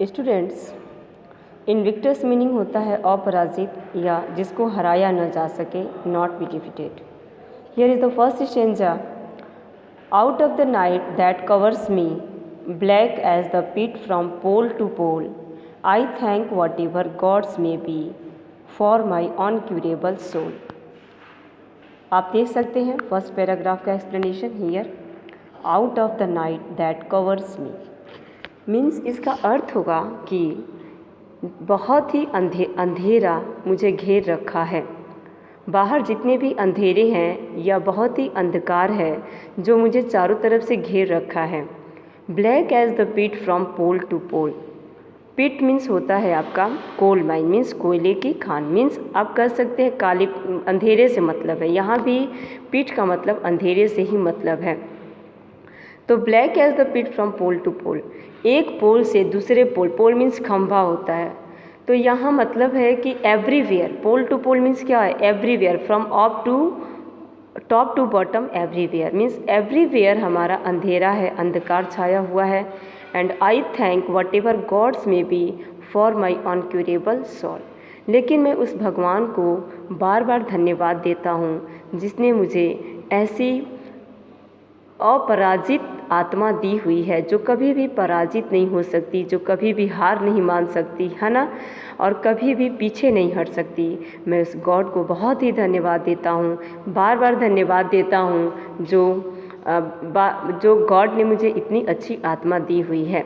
Students, Invictus meaning होता है अपराजित या जिसको हराया न जा सके, not be defeated. Here is the first stanza. Out of the night that covers me, black as the pit from pole to pole, I thank whatever gods may be for my uncurable soul. आप देख सकते हैं first paragraph का explanation here. Out of the night that covers me means इसका अर्थ होगा कि बहुत ही अंधेरा मुझे घेर रखा है। बाहर जितने भी अंधेरे हैं या बहुत ही अंधकार है जो मुझे चारों तरफ से घेर रखा है। Black as the pit from pole to pole. Pit means होता है आपका कोल माइन, मीन्स कोयले की खान, मीन्स आप कह सकते हैं काले अंधेरे से मतलब है। यहाँ भी पिट का मतलब अंधेरे से ही मतलब है। तो black as the pit from pole to pole, एक पोल से दूसरे पोल, पोल मीन्स खंभा होता है। तो यहाँ मतलब है कि everywhere, pole to pole means क्या है, everywhere, from up to top to bottom, everywhere means everywhere हमारा अंधेरा है, अंधकार छाया हुआ है। And I thank whatever gods may be for my uncurable soul. लेकिन मैं उस भगवान को बार बार धन्यवाद देता हूँ जिसने मुझे ऐसी अपराजित आत्मा दी हुई है जो कभी भी पराजित नहीं हो सकती, जो कभी भी हार नहीं मान सकती, है ना, और कभी भी पीछे नहीं हट सकती। मैं उस गॉड को बहुत ही धन्यवाद देता हूँ, बार बार धन्यवाद देता हूँ जो गॉड ने मुझे इतनी अच्छी आत्मा दी हुई है।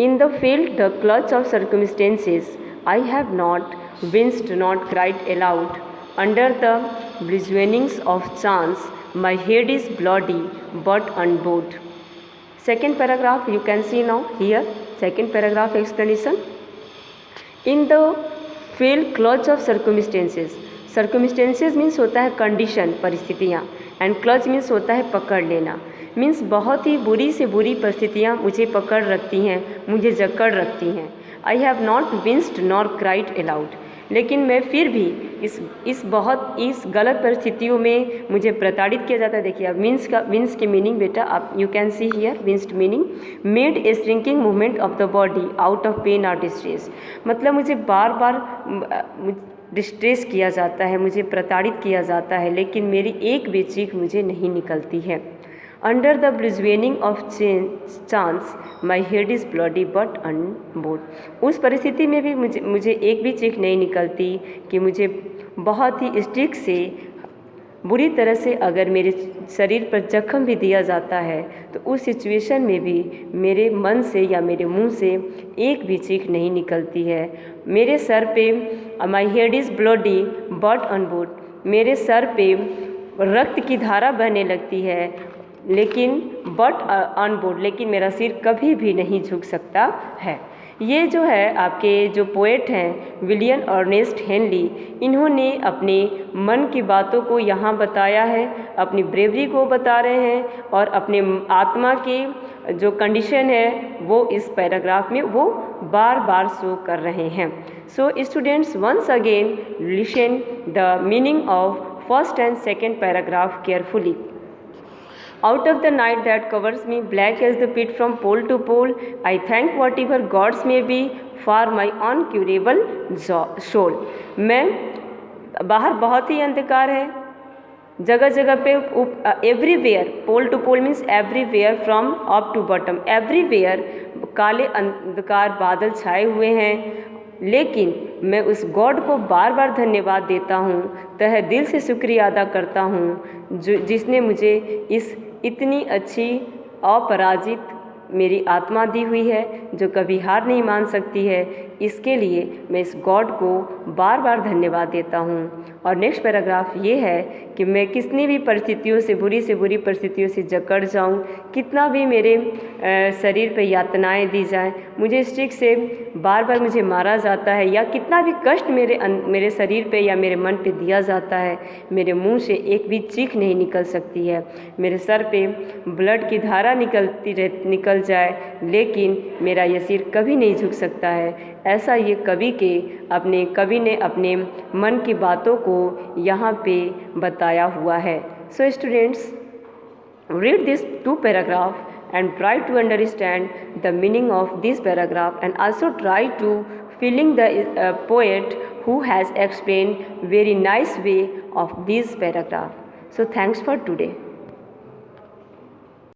In the field the clutch of circumstances I have not winced not cried aloud, under the bludgeonings of chance my head is bloody but unbowed. Second paragraph you can see now here. Second paragraph explanation. In the fell clutch of circumstances. Circumstances means होता है condition, परिस्थितियाँ, and clutch means होता है पकड़ लेना। Means बहुत ही बुरी से बुरी परिस्थितियाँ मुझे पकड़ रखती हैं, मुझे जकड़ रखती हैं। आई have not विंस्ड nor cried allowed, लेकिन मैं फिर भी इस गलत परिस्थितियों में मुझे प्रताड़ित किया जाता है। देखिए अब विंस की मीनिंग बेटा आप you can see here, winced meaning made a shrinking movement of the body out of pain और डिस्ट्रेस। मतलब मुझे बार बार डिस्ट्रेस किया जाता है, मुझे प्रताड़ित किया जाता है, लेकिन मेरी एक भी चीख मुझे नहीं निकलती है। Under the bludgeoning of chance my head is bloody but unbowed. उस परिस्थिति में भी मुझे एक भी चीख नहीं निकलती कि मुझे बहुत ही स्टिक से बुरी तरह से अगर मेरे शरीर पर जख्म भी दिया जाता है तो उस सिचुएशन में भी मेरे मन से या मेरे मुंह से एक भी चीख नहीं निकलती है। मेरे सर पे my head is bloody but unbowed, मेरे सर पे रक्त की धारा बहने लगती है, लेकिन बट अनबोड, लेकिन मेरा सिर कभी भी नहीं झुक सकता है। ये जो है आपके जो पोएट हैं विलियम अर्नेस्ट हेनली, इन्होंने अपने मन की बातों को यहाँ बताया है, अपनी ब्रेवरी को बता रहे हैं और अपने आत्मा की जो कंडीशन है वो इस पैराग्राफ में वो बार बार शो कर रहे हैं। So students once again listen the meaning of first and second paragraph carefully. Out of the night that covers me, black as the pit from pole to pole, I thank whatever gods may be for my uncurable soul. मैं बाहर बहुत ही अंधकार है, जगह जगह पे everywhere, pole to pole means everywhere, from up to bottom, everywhere काले अंधकार बादल छाए हुए हैं, लेकिन मैं उस गॉड को बार बार धन्यवाद देता हूँ, तहे दिल से शुक्रिया अदा करता हूँ जिसने मुझे इतनी अच्छी अपराजित मेरी आत्मा दी हुई है जो कभी हार नहीं मान सकती है। इसके लिए मैं इस गॉड को बार बार धन्यवाद देता हूँ। और नेक्स्ट पैराग्राफ ये है कि मैं कितनी भी परिस्थितियों से बुरी परिस्थितियों से जकड़ जाऊँ, कितना भी मेरे शरीर पे यातनाएं दी जाएं, मुझे स्टिक से बार बार मुझे मारा जाता है, या कितना भी कष्ट मेरे शरीर पे या मेरे मन पे दिया जाता है, मेरे मुंह से एक भी चीख नहीं निकल सकती है। मेरे सर पे ब्लड की धारा निकल जाए, लेकिन मेरा ये सिर कभी नहीं झुक सकता है। ऐसा ये कवि ने अपने मन की बातों को यहाँ पे बताया हुआ है। So students, read these two paragraphs and try to understand the meaning of this paragraph and also try to feeling the poet who has explained very nice way of this paragraph. So thanks for today.